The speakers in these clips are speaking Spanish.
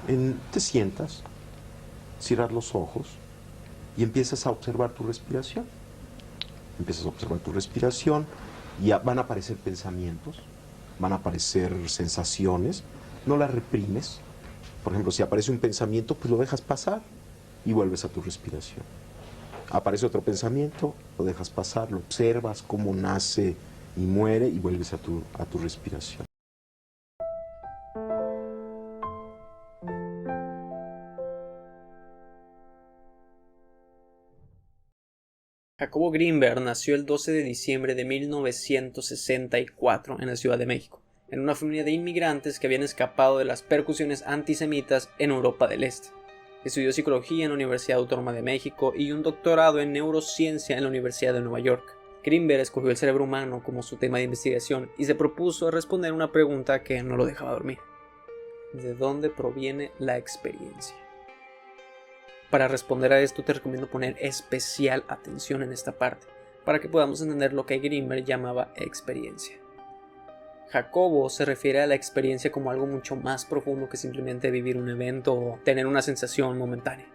Te sientas, cierras los ojos y empiezas a observar tu respiración. Empiezas a observar tu respiración y van a aparecer pensamientos, van a aparecer sensaciones, no las reprimes. Por ejemplo, si aparece un pensamiento, pues lo dejas pasar y vuelves a tu respiración. Aparece otro pensamiento, lo dejas pasar, lo observas cómo nace y muere y vuelves a tu respiración. Jacobo Grinberg nació el 12 de diciembre de 1964 en la Ciudad de México, en una familia de inmigrantes que habían escapado de las persecuciones antisemitas en Europa del Este. Estudió psicología en la Universidad Autónoma de México y un doctorado en neurociencia en la Universidad de Nueva York. Grinberg escogió el cerebro humano como su tema de investigación y se propuso responder una pregunta que no lo dejaba dormir: ¿de dónde proviene la experiencia? Para responder a esto te recomiendo poner especial atención en esta parte, para que podamos entender lo que Grinberg llamaba experiencia. Jacobo se refiere a la experiencia como algo mucho más profundo que simplemente vivir un evento o tener una sensación momentánea.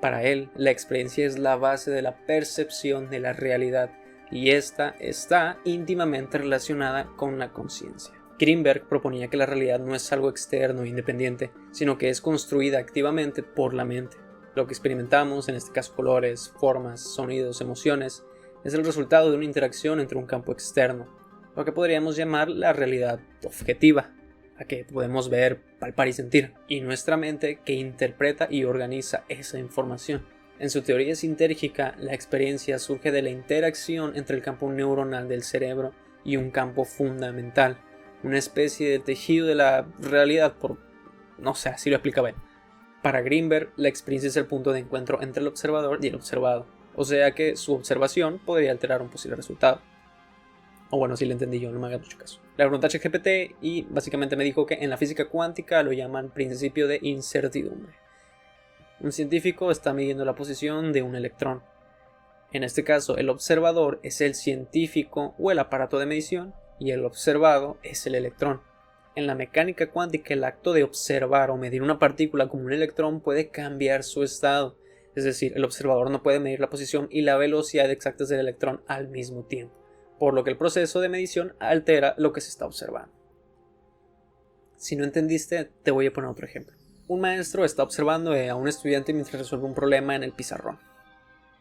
Para él, la experiencia es la base de la percepción de la realidad y esta está íntimamente relacionada con la conciencia. Grinberg proponía que la realidad no es algo externo e independiente, sino que es construida activamente por la mente. Lo que experimentamos, en este caso colores, formas, sonidos, emociones, es el resultado de una interacción entre un campo externo, lo que podríamos llamar la realidad objetiva, la que podemos ver, palpar y sentir, y nuestra mente que interpreta y organiza esa información. En su teoría sintérgica, la experiencia surge de la interacción entre el campo neuronal del cerebro y un campo fundamental, una especie de tejido de la realidad, no sé, así lo explicaba él. Para Grinberg, la experiencia es el punto de encuentro entre el observador y el observado, o sea que su observación podría alterar un posible resultado. O bueno, si lo entendí yo, no me haga mucho caso. Le pregunté a ChatGPT y básicamente me dijo que en la física cuántica lo llaman principio de incertidumbre. Un científico está midiendo la posición de un electrón. En este caso, el observador es el científico o el aparato de medición y el observado es el electrón. En la mecánica cuántica, el acto de observar o medir una partícula como un electrón puede cambiar su estado. Es decir, el observador no puede medir la posición y la velocidad exactas del electrón al mismo tiempo, por lo que el proceso de medición altera lo que se está observando. Si no entendiste, te voy a poner otro ejemplo. Un maestro está observando a un estudiante mientras resuelve un problema en el pizarrón.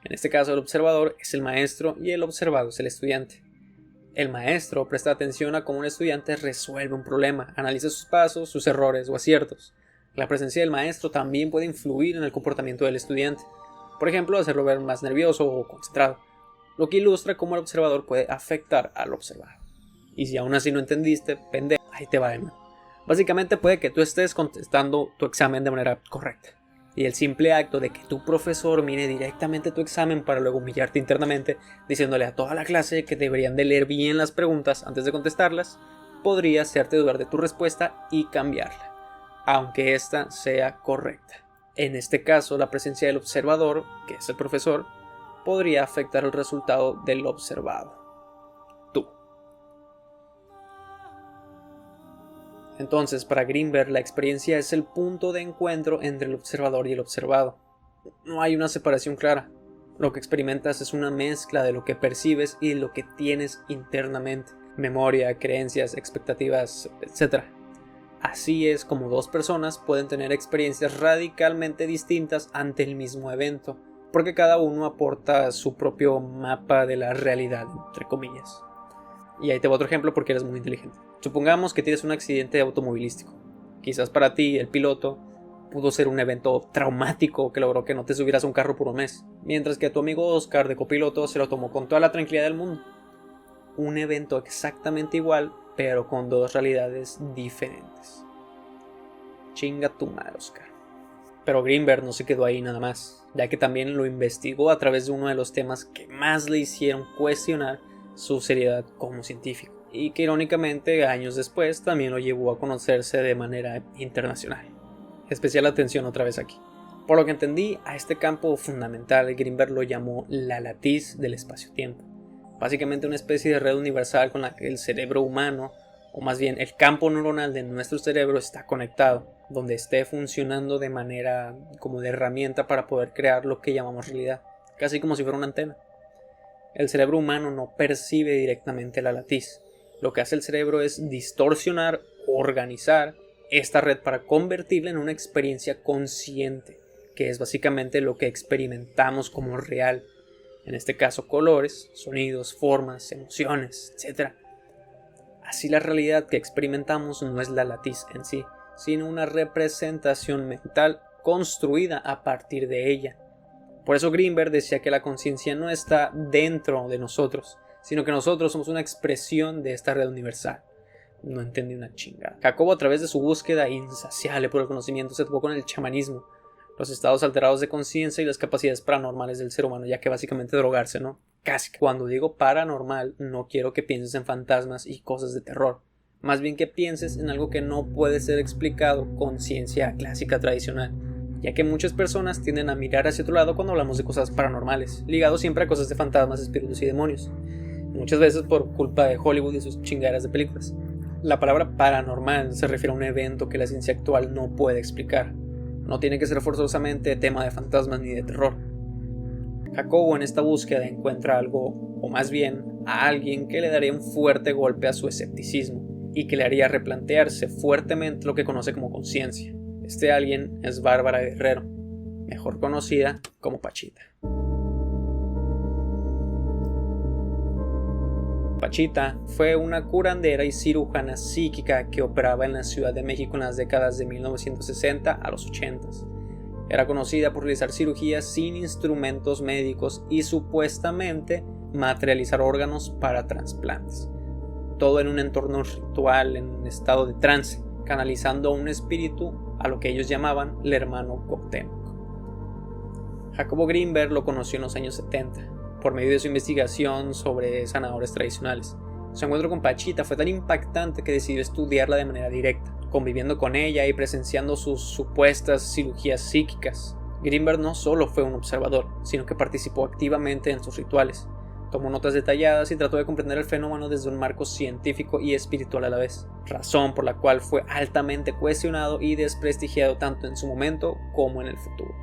En este caso, el observador es el maestro y el observado es el estudiante. El maestro presta atención a cómo un estudiante resuelve un problema, analiza sus pasos, sus errores o aciertos. La presencia del maestro también puede influir en el comportamiento del estudiante, por ejemplo, hacerlo ver más nervioso o concentrado, lo que ilustra cómo el observador puede afectar al observado. Y si aún así no entendiste, pendejo, ahí te va de nuevo. Básicamente puede que tú estés contestando tu examen de manera correcta, y el simple acto de que tu profesor mire directamente tu examen para luego humillarte internamente, diciéndole a toda la clase que deberían de leer bien las preguntas antes de contestarlas, podría hacerte dudar de tu respuesta y cambiarla, aunque ésta sea correcta. En este caso, la presencia del observador, que es el profesor, podría afectar el resultado del observado. Tú. Entonces, para Grinberg, la experiencia es el punto de encuentro entre el observador y el observado. No hay una separación clara. Lo que experimentas es una mezcla de lo que percibes y de lo que tienes internamente. Memoria, creencias, expectativas, etc. Así es como dos personas pueden tener experiencias radicalmente distintas ante el mismo evento, porque cada uno aporta su propio mapa de la realidad, entre comillas. Y ahí te va otro ejemplo porque eres muy inteligente. Supongamos que tienes un accidente automovilístico. Quizás para ti, el piloto, pudo ser un evento traumático que logró que no te subieras a un carro por un mes, mientras que a tu amigo Oscar de copiloto se lo tomó con toda la tranquilidad del mundo. Un evento exactamente igual, pero con dos realidades diferentes. Chinga tu madre, Oscar. Pero Grinberg no se quedó ahí nada más, ya que también lo investigó a través de uno de los temas que más le hicieron cuestionar su seriedad como científico, y que irónicamente años después también lo llevó a conocerse de manera internacional. Especial atención otra vez aquí. Por lo que entendí, a este campo fundamental Grinberg lo llamó la latiz del espacio-tiempo, básicamente una especie de red universal con la que el cerebro humano, o más bien el campo neuronal de nuestro cerebro, está conectado, donde esté funcionando de manera como de herramienta para poder crear lo que llamamos realidad, casi como si fuera una antena. El cerebro humano no percibe directamente la latiz. Lo que hace el cerebro es distorsionar, organizar esta red para convertirla en una experiencia consciente, que es básicamente lo que experimentamos como real. En este caso, colores, sonidos, formas, emociones, etc. Así la realidad que experimentamos no es la latiz en sí, sino una representación mental construida a partir de ella. Por eso Greenberg decía que la conciencia no está dentro de nosotros, sino que nosotros somos una expresión de esta red universal. No entendí una chingada. Jacobo, a través de su búsqueda insaciable por el conocimiento, se topó con el chamanismo, los estados alterados de conciencia y las capacidades paranormales del ser humano, ya que básicamente drogarse, ¿no? Casi. Cuando digo paranormal, no quiero que pienses en fantasmas y cosas de terror. Más bien que pienses en algo que no puede ser explicado con ciencia clásica tradicional, ya que muchas personas tienden a mirar hacia otro lado cuando hablamos de cosas paranormales, ligados siempre a cosas de fantasmas, espíritus y demonios, muchas veces por culpa de Hollywood y sus chingaderas de películas. La palabra paranormal se refiere a un evento que la ciencia actual no puede explicar. No tiene que ser forzosamente tema de fantasmas ni de terror. Jacobo en esta búsqueda encuentra algo, o más bien a alguien que le daría un fuerte golpe a su escepticismo y que le haría replantearse fuertemente lo que conoce como conciencia. Este alguien es Bárbara Guerrero, mejor conocida como Pachita. Pachita fue una curandera y cirujana psíquica que operaba en la Ciudad de México en las décadas de 1960 a los 80. Era conocida por realizar cirugías sin instrumentos médicos y supuestamente materializar órganos para trasplantes. Todo en un entorno ritual, en un estado de trance, canalizando a un espíritu a lo que ellos llamaban el hermano Cuauhtémoc. Jacobo Greenberg lo conoció en los años 70. Por medio de su investigación sobre sanadores tradicionales. Su encuentro con Pachita fue tan impactante que decidió estudiarla de manera directa, conviviendo con ella y presenciando sus supuestas cirugías psíquicas. Greenberg no solo fue un observador, sino que participó activamente en sus rituales, tomó notas detalladas y trató de comprender el fenómeno desde un marco científico y espiritual a la vez, razón por la cual fue altamente cuestionado y desprestigiado tanto en su momento como en el futuro.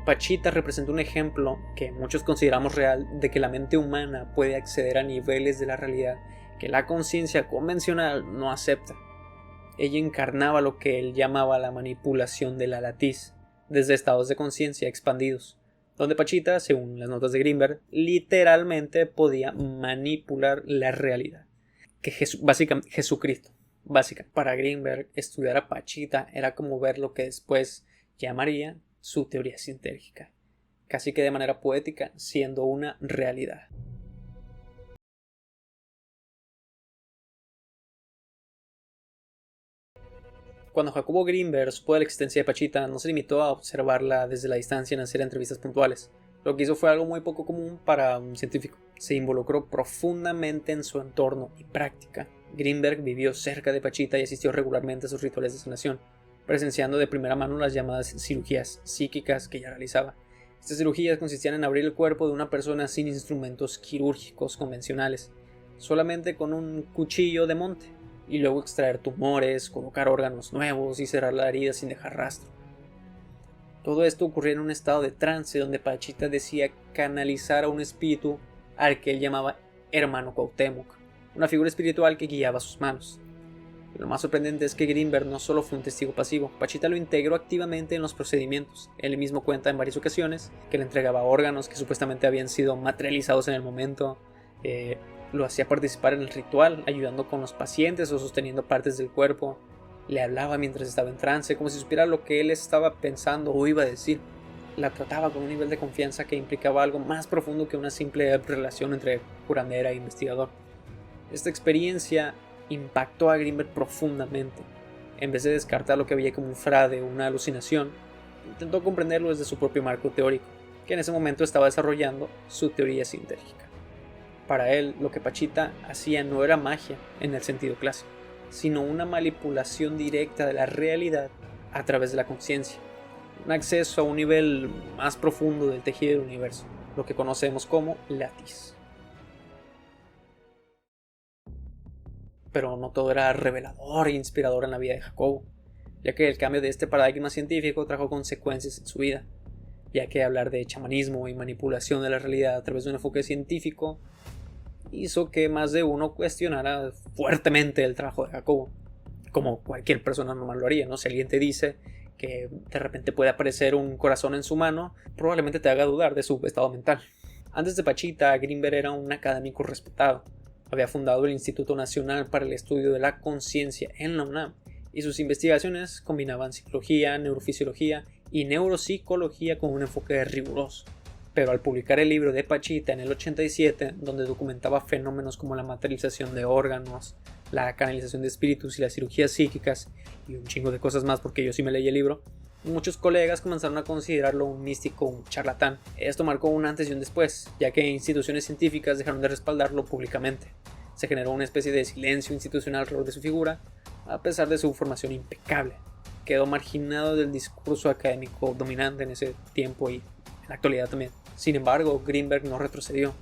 Pachita representa un ejemplo que muchos consideramos real de que la mente humana puede acceder a niveles de la realidad que la conciencia convencional no acepta. Ella encarnaba lo que él llamaba la manipulación de la latiz, desde estados de conciencia expandidos, donde Pachita, según las notas de Greenberg, literalmente podía manipular la realidad. Que Jesucristo. Para Greenberg, estudiar a Pachita era como ver lo que después llamaría su teoría sintérgica, casi que de manera poética, siendo una realidad. Cuando Jacobo Greenberg supo de la existencia de Pachita, no se limitó a observarla desde la distancia en hacer entrevistas puntuales. Lo que hizo fue algo muy poco común para un científico. Se involucró profundamente en su entorno y práctica. Greenberg vivió cerca de Pachita y asistió regularmente a sus rituales de sanación, presenciando de primera mano las llamadas cirugías psíquicas que ella realizaba. Estas cirugías consistían en abrir el cuerpo de una persona sin instrumentos quirúrgicos convencionales, solamente con un cuchillo de monte, y luego extraer tumores, colocar órganos nuevos y cerrar la herida sin dejar rastro. Todo esto ocurría en un estado de trance donde Pachita decía canalizar a un espíritu al que él llamaba hermano Cuauhtémoc, una figura espiritual que guiaba sus manos. Lo más sorprendente es que Greenberg no solo fue un testigo pasivo, Pachita lo integró activamente en los procedimientos. Él mismo cuenta en varias ocasiones que le entregaba órganos que supuestamente habían sido materializados en el momento, lo hacía participar en el ritual, ayudando con los pacientes o sosteniendo partes del cuerpo, le hablaba mientras estaba en trance, como si supiera lo que él estaba pensando o iba a decir. La trataba con un nivel de confianza que implicaba algo más profundo que una simple relación entre curandera e investigador. Esta experiencia impactó a Greenberg profundamente. En vez de descartar lo que veía como un fraude o una alucinación, intentó comprenderlo desde su propio marco teórico, que en ese momento estaba desarrollando su teoría sintérgica. Para él, lo que Pachita hacía no era magia en el sentido clásico, sino una manipulación directa de la realidad a través de la conciencia, un acceso a un nivel más profundo del tejido del universo, lo que conocemos como latiz. Pero no todo era revelador e inspirador en la vida de Jacobo. ya que el cambio de este paradigma científico trajo consecuencias en su vida, ya que hablar de chamanismo y manipulación de la realidad a través de un enfoque científico hizo que más de uno cuestionara fuertemente el trabajo de Jacobo, como cualquier persona normal lo haría, ¿no? Si alguien te dice que de repente puede aparecer un corazón en su mano, probablemente te haga dudar de su estado mental. Antes de Pachita, Grinberg era un académico respetado. Había fundado el Instituto Nacional para el Estudio de la Conciencia en la UNAM, y sus investigaciones combinaban psicología, neurofisiología y neuropsicología con un enfoque riguroso. Pero al publicar el libro de Pachita en el 87, donde documentaba fenómenos como la materialización de órganos, la canalización de espíritus y las cirugías psíquicas, y un chingo de cosas más porque yo sí me leí el libro, muchos colegas comenzaron a considerarlo un místico, un charlatán. Esto marcó un antes y un después, ya que instituciones científicas dejaron de respaldarlo públicamente. Se generó una especie de silencio institucional alrededor de su figura, a pesar de su formación impecable. Quedó marginado del discurso académico dominante en ese tiempo y en la actualidad también. Sin embargo, Grinberg no retrocedió,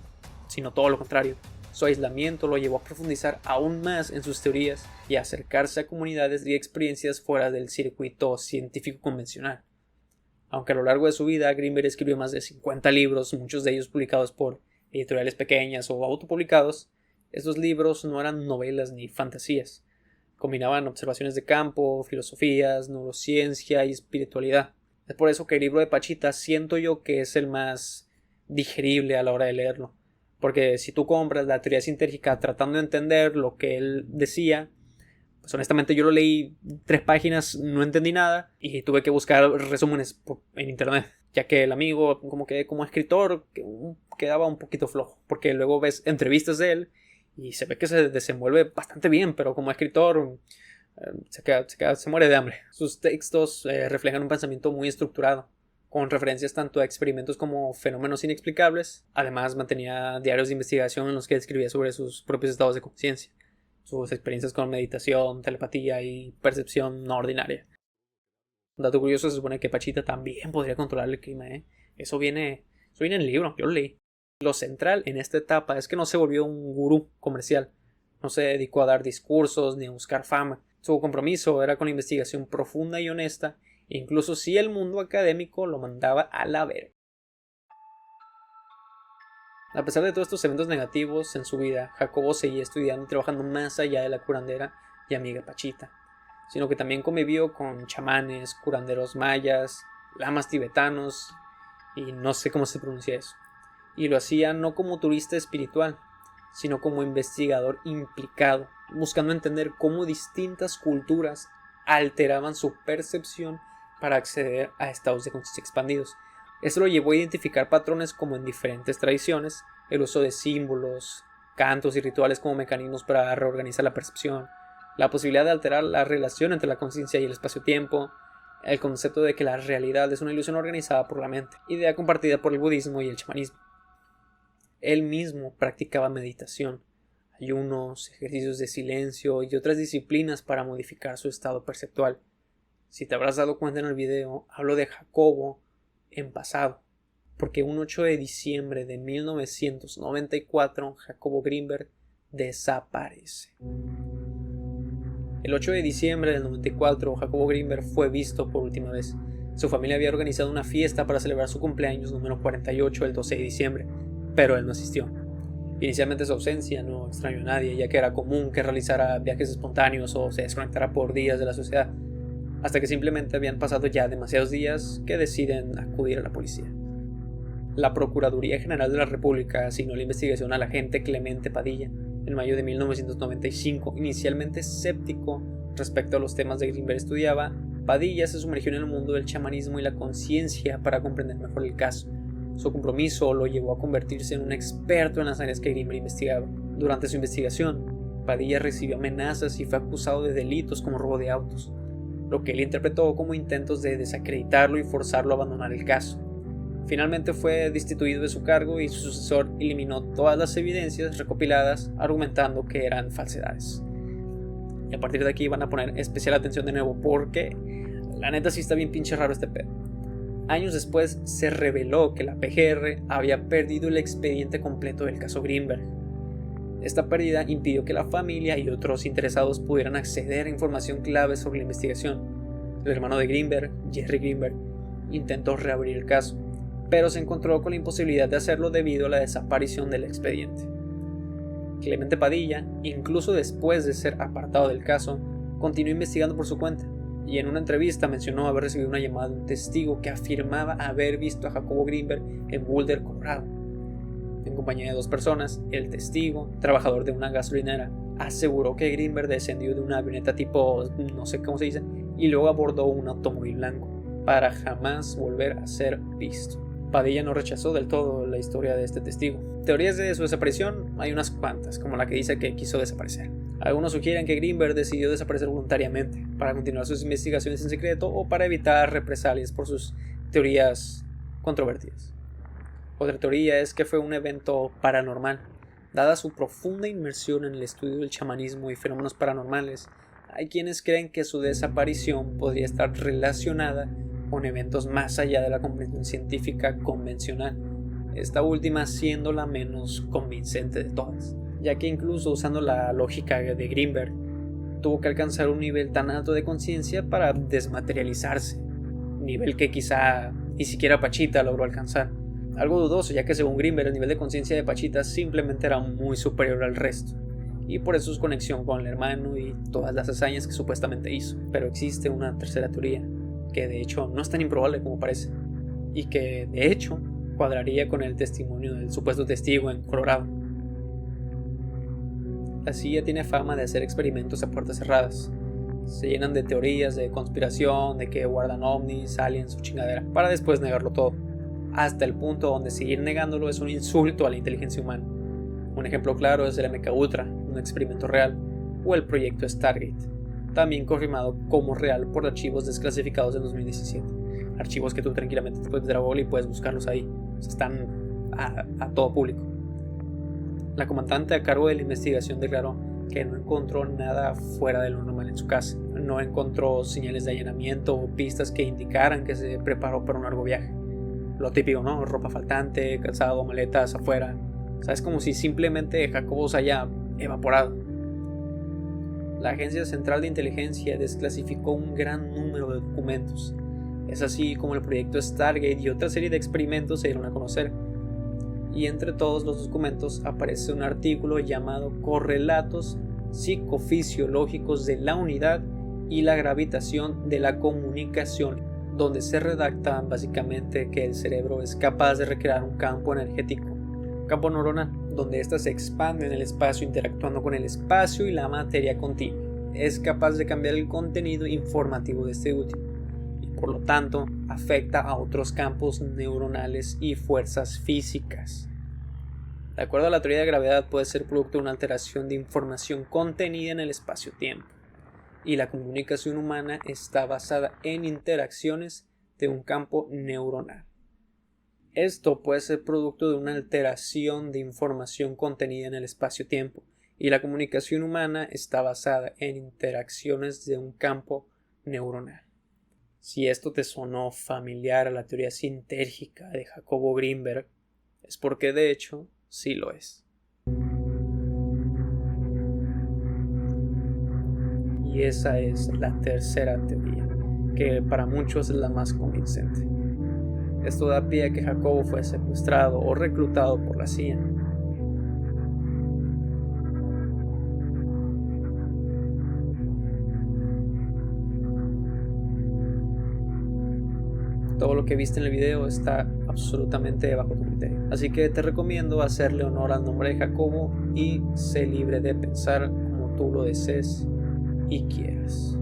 sino todo lo contrario. Su aislamiento lo llevó a profundizar aún más en sus teorías y a acercarse a comunidades y experiencias fuera del circuito científico convencional. Aunque a lo largo de su vida Grinberg escribió más de 50 libros, muchos de ellos publicados por editoriales pequeñas o autopublicados, estos libros no eran novelas ni fantasías. Combinaban observaciones de campo, filosofías, neurociencia y espiritualidad. Es por eso que el libro de Pachita siento yo que es el más digerible a la hora de leerlo. Porque si tú compras la teoría sintérgica tratando de entender lo que él decía, pues honestamente yo lo leí 3 páginas, no entendí nada y tuve que buscar resúmenes en internet, ya que el amigo como escritor quedaba un poquito flojo, porque luego ves entrevistas de él y se ve que se desenvuelve bastante bien, pero como escritor se muere de hambre. Sus textos reflejan un pensamiento muy estructurado, con referencias tanto a experimentos como fenómenos inexplicables. Además mantenía diarios de investigación en los que escribía sobre sus propios estados de conciencia, sus experiencias con meditación, telepatía y percepción no ordinaria. Un dato curioso, se supone que Pachita también podría controlar el clima, Eso viene en el libro, yo lo leí. Lo central en esta etapa es que no se volvió un gurú comercial, no se dedicó a dar discursos ni a buscar fama. Su compromiso era con la investigación profunda y honesta, incluso si el mundo académico lo mandaba a la verga. A pesar de todos estos eventos negativos en su vida, Jacobo seguía estudiando y trabajando más allá de la curandera y amiga Pachita, sino que también convivió con chamanes, curanderos mayas, lamas tibetanos y no sé cómo se pronuncia eso. Y lo hacía no como turista espiritual, sino como investigador implicado, buscando entender cómo distintas culturas alteraban su percepción para acceder a estados de conciencia expandidos. Esto lo llevó a identificar patrones como en diferentes tradiciones, el uso de símbolos, cantos y rituales como mecanismos para reorganizar la percepción, la posibilidad de alterar la relación entre la conciencia y el espacio-tiempo, el concepto de que la realidad es una ilusión organizada por la mente, idea compartida por el budismo y el chamanismo. Él mismo practicaba meditación, ayunos, ejercicios de silencio y otras disciplinas para modificar su estado perceptual. Si te habrás dado cuenta en el video, hablo de Jacobo en pasado, porque un 8 de diciembre de 1994 Jacobo Grinberg desaparece. El 8 de diciembre del 94 Jacobo Grinberg fue visto por última vez. Su familia había organizado una fiesta para celebrar su cumpleaños número 48 el 12 de diciembre, pero él no asistió. Inicialmente su ausencia no extrañó a nadie, ya que era común que realizara viajes espontáneos o se desconectara por días de la sociedad, hasta que simplemente habían pasado ya demasiados días que deciden acudir a la policía. La Procuraduría General de la República asignó la investigación al agente Clemente Padilla en mayo de 1995. Inicialmente escéptico respecto a los temas que Grinberg estudiaba, Padilla se sumergió en el mundo del chamanismo y la conciencia para comprender mejor el caso. Su compromiso lo llevó a convertirse en un experto en las áreas que Grinberg investigaba. Durante su investigación, Padilla recibió amenazas y fue acusado de delitos como robo de autos, lo que él interpretó como intentos de desacreditarlo y forzarlo a abandonar el caso. Finalmente fue destituido de su cargo y su sucesor eliminó todas las evidencias recopiladas argumentando que eran falsedades. Y a partir de aquí van a poner especial atención de nuevo porque la neta sí está bien pinche raro este pedo. Años después se reveló que la PGR había perdido el expediente completo del caso Grinberg. Esta pérdida impidió que la familia y otros interesados pudieran acceder a información clave sobre la investigación. El hermano de Greenberg, Jerry Greenberg, intentó reabrir el caso, pero se encontró con la imposibilidad de hacerlo debido a la desaparición del expediente. Clemente Padilla, incluso después de ser apartado del caso, continuó investigando por su cuenta, y en una entrevista mencionó haber recibido una llamada de un testigo que afirmaba haber visto a Jacobo Greenberg en Boulder, Colorado. En compañía de 2 personas, el testigo, trabajador de una gasolinera, aseguró que Greenberg descendió de una avioneta tipo, no sé cómo se dice, y luego abordó un automóvil blanco, para jamás volver a ser visto. Padilla no rechazó del todo la historia de este testigo. Teorías de su desaparición hay unas cuantas, como la que dice que quiso desaparecer. Algunos sugieren que Greenberg decidió desaparecer voluntariamente para continuar sus investigaciones en secreto o para evitar represalias por sus teorías controvertidas. Otra teoría es que fue un evento paranormal. Dada su profunda inmersión en el estudio del chamanismo y fenómenos paranormales, hay quienes creen que su desaparición podría estar relacionada con eventos más allá de la comprensión científica convencional, esta última siendo la menos convincente de todas, ya que incluso usando la lógica de Greenberg, tuvo que alcanzar un nivel tan alto de conciencia para desmaterializarse, nivel que quizá ni siquiera Pachita logró alcanzar. Algo dudoso, ya que según Greenberg el nivel de conciencia de Pachita simplemente era muy superior al resto, y por eso su conexión con el hermano y todas las hazañas que supuestamente hizo. Pero existe una tercera teoría, que de hecho no es tan improbable como parece, y que de hecho cuadraría con el testimonio del supuesto testigo en Colorado. La CIA tiene fama de hacer experimentos a puertas cerradas. Se llenan de teorías de conspiración, de que guardan ovnis, aliens o chingadera, para después negarlo todo, hasta el punto donde seguir negándolo es un insulto a la inteligencia humana. Un ejemplo claro es el MK Ultra, un experimento real, o el proyecto Stargate, también confirmado como real por archivos desclasificados en 2017. Archivos que tú tranquilamente te puedes dar a Google y puedes buscarlos ahí. Están a todo público. La comandante a cargo de la investigación declaró que no encontró nada fuera de lo normal en su casa. No encontró señales de allanamiento o pistas que indicaran que se preparó para un largo viaje. Lo típico, ¿no? Ropa faltante, calzado, maletas afuera. O sea, es como si simplemente Jacobo se haya evaporado. La Agencia Central de Inteligencia desclasificó un gran número de documentos. Es así como el proyecto Stargate y otra serie de experimentos se dieron a conocer. Y entre todos los documentos aparece un artículo llamado Correlatos psicofisiológicos de la unidad y la gravitación de la comunicación, donde se redacta básicamente que el cerebro es capaz de recrear un campo energético, campo neuronal, donde ésta se expande en el espacio interactuando con el espacio y la materia continua. Es capaz de cambiar el contenido informativo de este último y por lo tanto afecta a otros campos neuronales y fuerzas físicas. De acuerdo a la teoría de gravedad, puede ser producto de una alteración de información contenida en el espacio-tiempo, y la comunicación humana está basada en interacciones de un campo neuronal. Esto puede ser producto de una alteración de información contenida en el espacio-tiempo, y la comunicación humana está basada en interacciones de un campo neuronal. Si esto te sonó familiar a la teoría sintérgica de Jacobo Greenberg, es porque de hecho sí lo es. Y esa es la tercera teoría, que para muchos es la más convincente. Esto da pie a que Jacobo fue secuestrado o reclutado por la CIA. Todo lo que viste en el video está absolutamente bajo tu criterio. Así que te recomiendo hacerle honor al nombre de Jacobo y sé libre de pensar como tú lo desees y quieras.